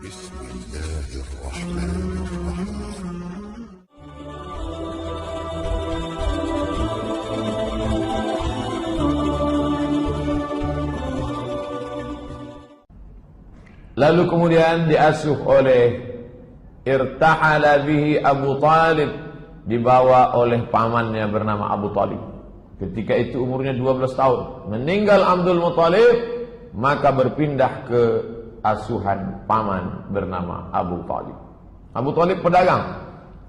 بسم الله الرحمن الرحيم. Lalu kemudian diasuh oleh irtahala bihi Abu Talib, dibawa oleh pamannya bernama Abu Talib. Ketika itu umurnya 12 tahun. Meninggal Abdul Muttalib, maka berpindah ke asuhan paman bernama Abu Talib. Abu Talib pedagang.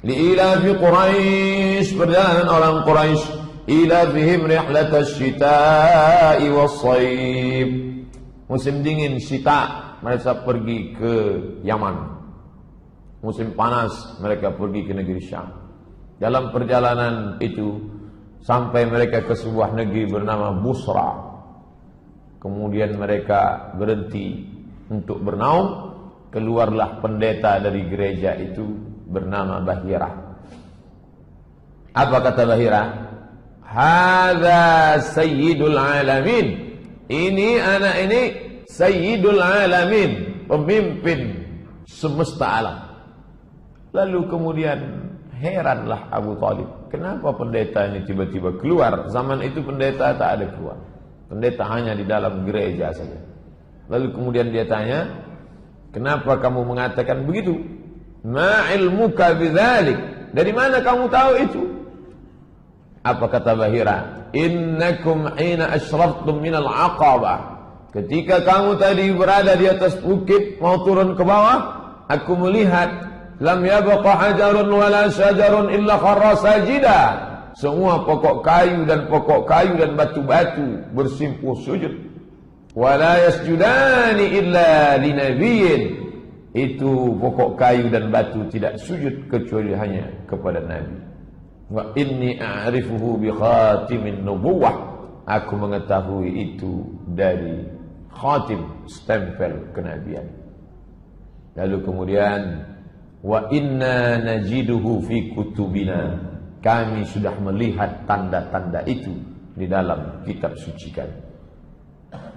Li'ilafi Quraisy, perjalanan orang Quraisy, ilafihim rihlatasy syita'i was-shayb. Musim dingin syita, mereka pergi ke Yaman. Musim panas, mereka pergi ke negeri Syam. Dalam perjalanan itu sampai mereka ke sebuah negeri bernama Busra. Kemudian mereka berhenti untuk bernaung. Keluarlah pendeta dari gereja itu bernama Bahira. Apa kata Bahira? Hadza sayyidul alamin. Ini anak ini sayyidul alamin, pemimpin semesta alam. Lalu kemudian heranlah Abu Talib, kenapa pendeta ini tiba-tiba keluar? Zaman itu pendeta tak ada keluar. Pendeta hanya di dalam gereja saja. Lalu kemudian dia tanya, kenapa kamu mengatakan begitu? Ma ilmuka bidzalik? Dari mana kamu tahu itu? Apa kata Bahira? Innakum hina asyraftum minal aqabah. Ketika kamu tadi berada di atas bukit mau turun ke bawah, aku melihat lam yabqa hajarun wala syajarun illa kharra sajida. Semua pokok kayu dan batu-batu bersimpuh sujud. Wala yasjudani illa linabiyyin. Itu pokok kayu dan batu tidak sujud kecuali hanya kepada Nabi. Wa inni a'rifuhu bi khatimin nubuwah. Aku mengetahui itu dari khatim, stempel kenabian. Lalu kemudian wa inna najiduhu fi kutubina. Kami sudah melihat tanda-tanda itu di dalam kitab suci kami.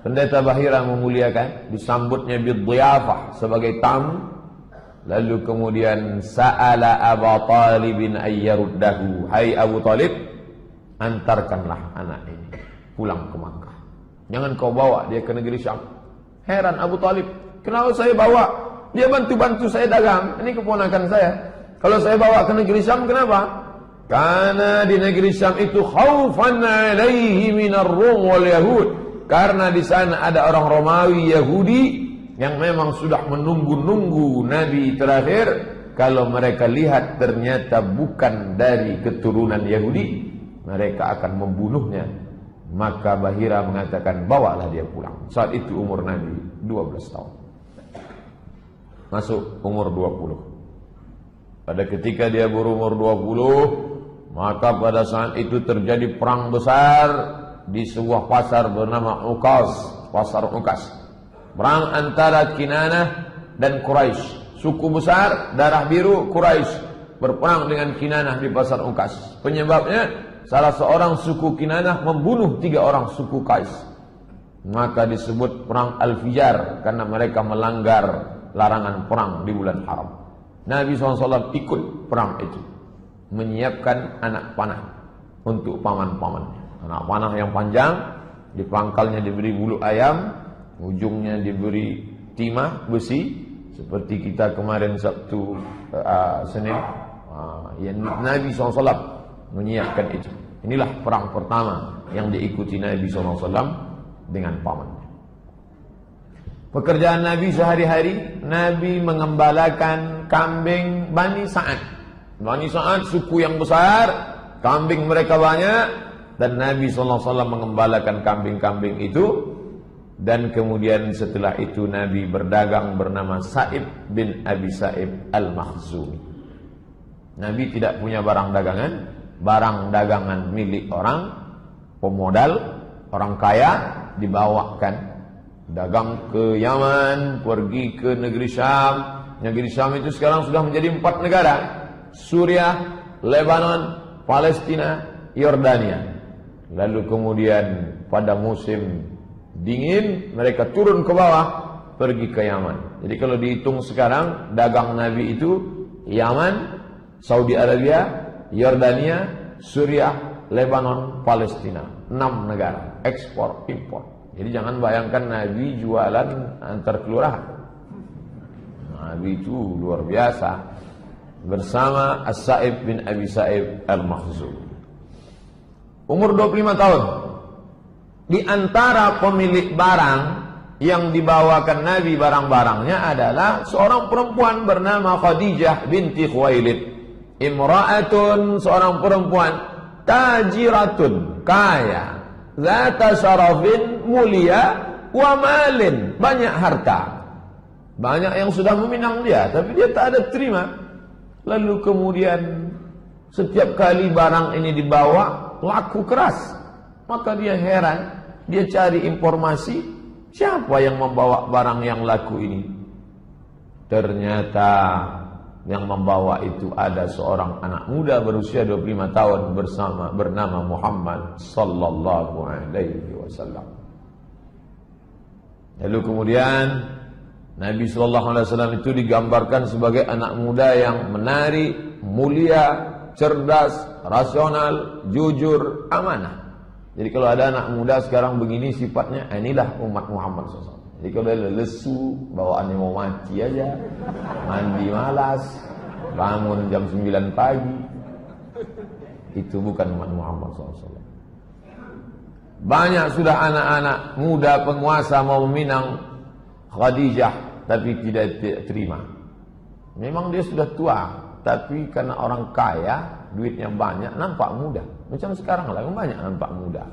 Pendeta Bahira memuliakan, disambutnya bidhiyafah sebagai tamu. Lalu kemudian sa'ala Abu Talibin ayyaruddahu. Hai Abu Talib, antarkanlah anak ini pulang ke Makkah. Jangan kau bawa dia ke negeri Syam. Heran Abu Talib, kenapa saya bawa? Dia bantu-bantu saya dagang. Ini keponakan saya. Kalau saya bawa ke negeri Syam, kenapa? Karena di negeri Syam itu khaufan alaihi minar Rum wal Yahud. Karena di sana ada orang Romawi Yahudi yang memang sudah menunggu-nunggu Nabi terakhir. Kalau mereka lihat ternyata bukan dari keturunan Yahudi, mereka akan membunuhnya. Maka Bahira mengatakan, bawalah dia pulang. Saat itu umur Nabi 12 tahun. Masuk umur 20. Pada ketika dia berumur 20, maka pada saat itu terjadi perang besar di sebuah pasar bernama Uqas, pasar Uqas. Perang antara Kinanah dan Quraisy. Suku besar, darah biru Quraisy berperang dengan Kinanah di pasar Uqas. Penyebabnya, salah seorang suku Kinanah membunuh 3 orang suku Qais. Maka disebut perang Al-Fijar karena mereka melanggar larangan perang di bulan haram. Nabi SAW ikut perang itu, menyiapkan anak panah untuk paman-pamannya. Anak panah yang panjang, di pangkalnya diberi bulu ayam, ujungnya diberi timah besi, seperti kita kemarin Sabtu Senin. Nabi SAW menyiapkan itu. Inilah perang pertama yang diikuti Nabi SAW dengan pamannya. Pekerjaan Nabi sehari-hari, Nabi mengembalakan kambing Bani Sa'ad. Bani Sa'ad suku yang besar, kambing mereka banyak, dan Nabi SAW mengembalakan kambing-kambing itu. Dan kemudian setelah itu Nabi berdagang bernama Sa'ib bin Abi Sa'ib Al-Makhzumi. Nabi tidak punya barang dagangan. Barang dagangan milik orang, pemodal, orang kaya, dibawakan. Dagang ke Yaman, pergi ke negeri Syam. Negeri Syam itu sekarang sudah menjadi 4 negara. Suriah, Lebanon, Palestina, Yordania. Lalu kemudian pada musim dingin mereka turun ke bawah, pergi ke Yaman. Jadi kalau dihitung sekarang, dagang Nabi itu Yaman, Saudi Arabia, Yordania, Suriah, Lebanon, Palestina. 6 negara, ekspor, impor. Jadi jangan bayangkan Nabi jualan antar kelurahan. Nabi itu luar biasa. Bersama As-Sa'ib bin Abi Sa'ib Al-Makhzumi. Umur 25 tahun. Di antara pemilik barang yang dibawakan Nabi barang-barangnya adalah seorang perempuan bernama Khadijah binti Khuwailid. Imra'atun, seorang perempuan tajiratun, kaya, zata syarafin, mulia, wa malin, banyak harta. Banyak yang sudah meminang dia, tapi dia tak ada terima. Lalu kemudian setiap kali barang ini dibawa laku keras. Maka dia heran, dia cari informasi, siapa yang membawa barang yang laku ini? Ternyata yang membawa itu ada seorang anak muda berusia 25 tahun bernama Muhammad sallallahu alaihi wasallam. Lalu kemudian Nabi sallallahu alaihi wasallam itu digambarkan sebagai anak muda yang menarik, mulia, cerdas, rasional, jujur, amanah. Jadi kalau ada anak muda sekarang begini sifatnya, inilah umat Muhammad SAW. Jadi kalau dia lesu, bawaannya mau mati aja, mandi malas, bangun jam 9 pagi, itu bukan umat Muhammad SAW. Banyak sudah anak-anak muda penguasa mau meminang Khadijah, tapi tidak terima. Memang dia sudah tua, tapi karena orang kaya, duitnya banyak, nampak muda. Macam sekarang lah, banyak nampak muda.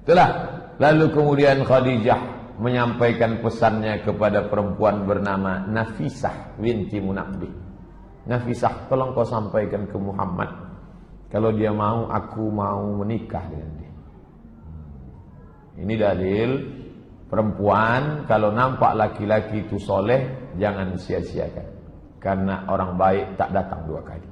Itulah. Lalu kemudian Khadijah menyampaikan pesannya kepada perempuan bernama Nafisah binti Munabbih. Nafisah, tolong kau sampaikan ke Muhammad, kalau dia mau, aku mau menikah dengan dia. Ini dalil perempuan kalau nampak laki-laki itu soleh, jangan sia-siakan. Karena orang baik tak datang 2 kali.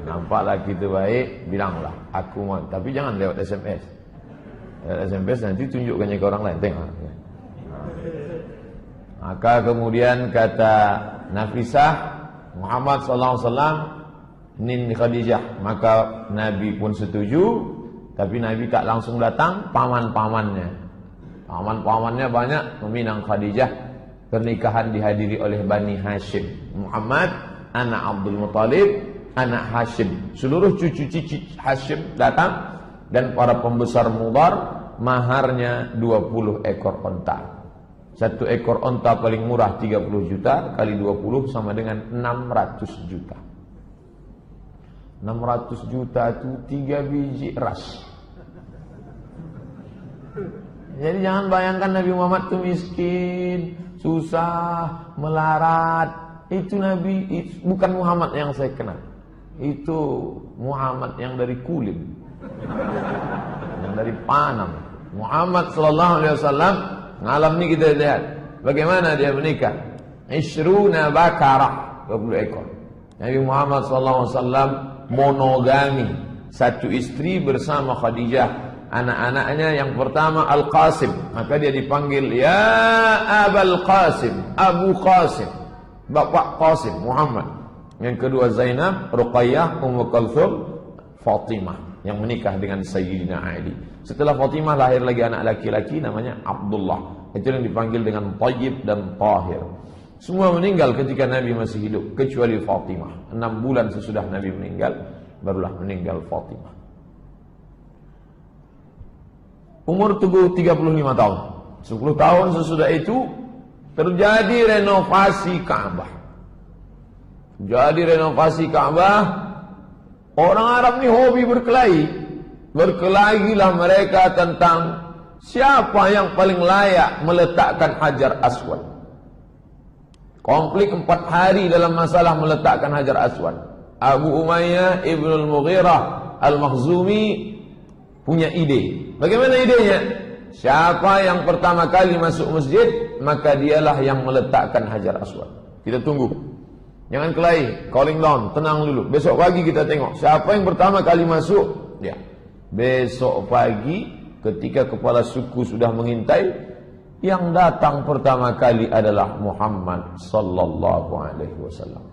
Nampak laki itu baik, bilanglah aku mau. Tapi jangan lewat SMS. Lewat SMS nanti tunjukkannya ke orang lain. Tengok. Maka kemudian kata Nafisah, Muhammad SAW nin Khadijah. Maka Nabi pun setuju. Tapi Nabi tak langsung datang, paman-pamannya. Paman-pamannya banyak meminang Khadijah. Pernikahan dihadiri oleh Bani Hashim. Muhammad, anak Abdul Muttalib, anak Hashim. Seluruh cucu-cucu Hashim datang. Dan para pembesar Mudhar, maharnya 20 ekor onta. 1 ekor onta paling murah 30 juta, kali 20 sama dengan 600 juta. 600 juta itu 3 biji eras. Jadi jangan bayangkan Nabi Muhammad itu miskin, susah, melarat. Itu Nabi, bukan Muhammad yang saya kenal. Itu Muhammad yang dari Kulim, yang dari Panam. Muhammad sallallahu alaihi wasallam, ngalam ini kita lihat bagaimana dia menikah. Ishruna bakarah, 20 ekor. Nabi Muhammad sallallahu alaihi wasallam monogami, 1 istri bersama Khadijah. Anak-anaknya yang pertama Al-Qasim, maka dia dipanggil ya Abul Qasim, Abu Qasim, Bapak Qasim, Muhammad. Yang kedua Zainab, Ruqayyah, Ummu Kulthum, Fatimah yang menikah dengan Sayyidina Ali. Setelah Fatimah lahir lagi anak laki-laki namanya Abdullah. Itu yang dipanggil dengan Thayyib dan Tahir. Semua meninggal ketika Nabi masih hidup kecuali Fatimah. 6 bulan sesudah Nabi meninggal barulah meninggal Fatimah. Umur tubuh 35 tahun. 10 tahun sesudah itu terjadi renovasi Ka'bah. Jadi renovasi Ka'bah, orang Arab ni hobi berkelahi. Berkelahilah mereka tentang siapa yang paling layak meletakkan Hajar Aswad. Konflik 4 hari dalam masalah meletakkan Hajar Aswad. Abu Umayyah Ibn al-Mughirah Al-Makhzumi punya ide. Bagaimana idenya? Siapa yang pertama kali masuk masjid, maka dialah yang meletakkan Hajar Aswad. Kita tunggu. Jangan kelahi, calling down, tenang dulu. Besok pagi kita tengok siapa yang pertama kali masuk, dia. Besok pagi ketika kepala suku sudah mengintai, yang datang pertama kali adalah Muhammad sallallahu alaihi wasallam.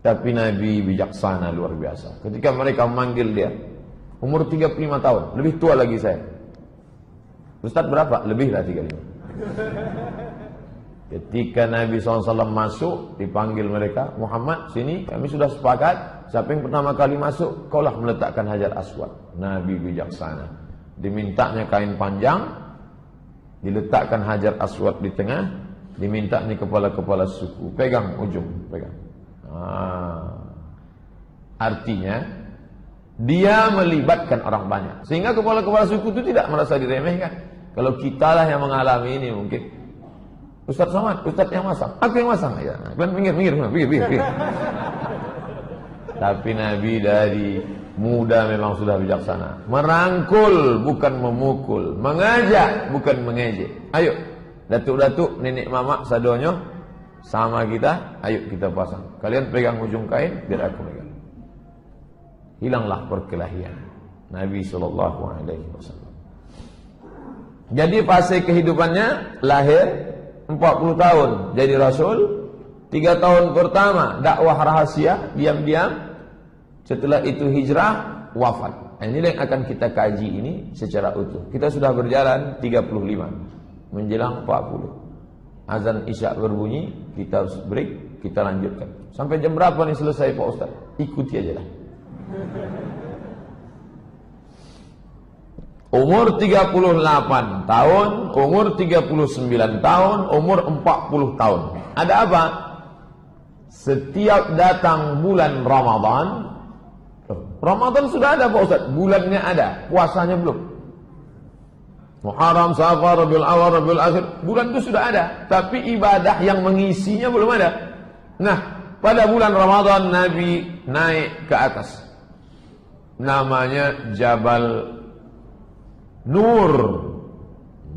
Tapi Nabi bijaksana luar biasa. Ketika mereka memanggil dia, umur 35 tahun, lebih tua lagi saya. Ustaz berapa? Lebih lah 35. Ketika Nabi SAW masuk, dipanggil mereka, Muhammad sini, kami sudah sepakat, siapa yang pertama kali masuk, kaulah meletakkan Hajar Aswad. Nabi bijaksana. Dimintanya kain panjang, diletakkan Hajar Aswad di tengah, diminta ni kepala-kepala suku, pegang ujung, pegang. Artinya dia melibatkan orang banyak, sehingga kepala-kepala suku itu tidak merasa diremehkan. Kalau kita lah yang mengalami ini mungkin, Ustaz Somad, Ustaz yang masang, aku yang masang ya. Minggir. Tapi Nabi dari muda memang sudah bijaksana. Merangkul bukan memukul, mengajak bukan mengejek. Ayo, datuk-datuk, nenek mama, sadonyo sama kita, ayo kita pasang. Kalian pegang ujung kain, biar aku pegang. Hilanglah perkelahian. Nabi SAW. Jadi fase kehidupannya, lahir 40 tahun jadi Rasul, 3 tahun pertama dakwah rahasia, diam-diam. Setelah itu hijrah, wafat. Ini yang akan kita kaji ini secara utuh. Kita sudah berjalan 35 menjelang 40. Azan Isya berbunyi, kita harus break, kita lanjutkan. Sampai jam berapa nih selesai Pak Ustaz? Ikuti aja lah. Umur 38 tahun, umur 39 tahun, umur 40 tahun. Ada apa? Setiap datang bulan Ramadan sudah ada Pak Ustaz, bulannya ada, puasanya belum. Muharram, Safar, Rabiul Awal, Rabiul Akhir, bulan itu sudah ada, tapi ibadah yang mengisinya belum ada. Nah, pada bulan Ramadan Nabi naik ke atas. Namanya Jabal Nur.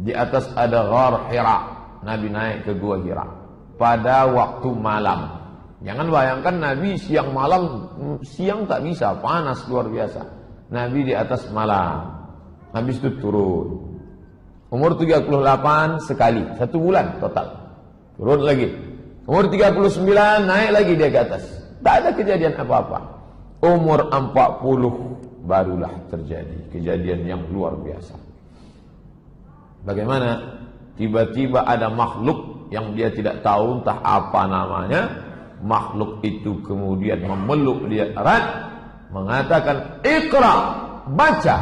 Di atas ada Ghar Hira. Nabi naik ke Gua Hira pada waktu malam. Jangan bayangkan Nabi siang malam, siang tak bisa, panas luar biasa. Nabi di atas malam. Habis itu turun. Umur 38 sekali, 1 bulan total. Turun lagi. Umur 39 naik lagi dia ke atas. Tak ada kejadian apa-apa. Umur 40 barulah terjadi kejadian yang luar biasa. Bagaimana? Tiba-tiba ada makhluk yang dia tidak tahu entah apa namanya. Makhluk itu kemudian memeluk dia erat, mengatakan, "Iqra, baca."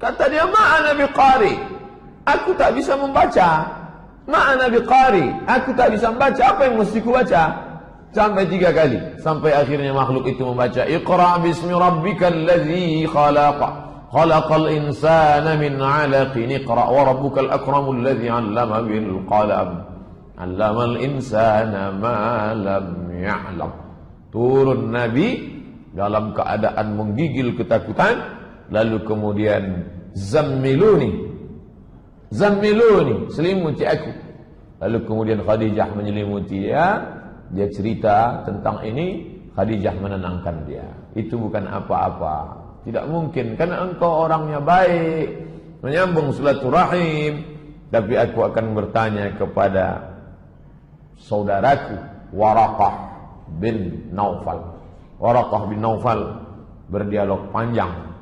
Kata dia, "Ma'ana biqari." Aku tak bisa membaca. Ma'ana biqari. Aku tak bisa membaca. Apa yang mesti ku baca? Sampai 3 kali. Sampai akhirnya makhluk itu membaca, "Iqra bismi rabbikal ladzi khalaqa. Khalaqal insana min 'alaqin. Iqra wa rabbukal akramul ladzi 'allama bil qalam. 'Allamal insana ma lam ya'lam." Turun Nabi dalam keadaan menggigil ketakutan, lalu kemudian zammiluni, selimuti aku. Lalu kemudian Khadijah menyelimuti dia. Dia cerita tentang ini, Khadijah menenangkan dia. Itu bukan apa-apa, tidak mungkin, karena engkau orangnya baik, menyambung silaturahim. Tapi aku akan bertanya kepada saudaraku Waraqah bin Naufal. Waraqah bin Naufal berdialog panjang.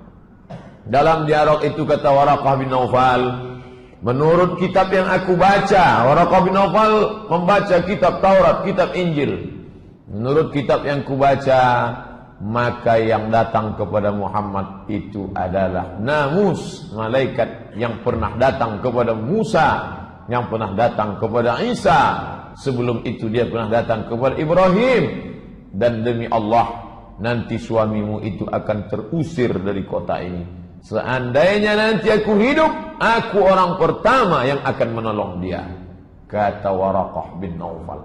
Dalam dialog itu kata Waraqah bin Naufal, menurut kitab yang aku baca, Waraqah bin Naufal membaca kitab Taurat, kitab Injil. Menurut kitab yang ku baca, maka yang datang kepada Muhammad itu adalah namus, malaikat yang pernah datang kepada Musa, yang pernah datang kepada Isa. Sebelum itu dia pernah datang kepada Ibrahim. Dan demi Allah, nanti suamimu itu akan terusir dari kota ini. Seandainya nanti aku hidup, aku orang pertama yang akan menolong dia. Kata Waraqah bin Naufal.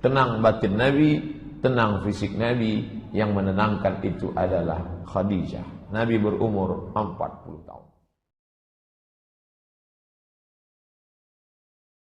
Tenang batin Nabi, tenang fisik Nabi. Yang menenangkan itu adalah Khadijah. Nabi berumur 40 tahun.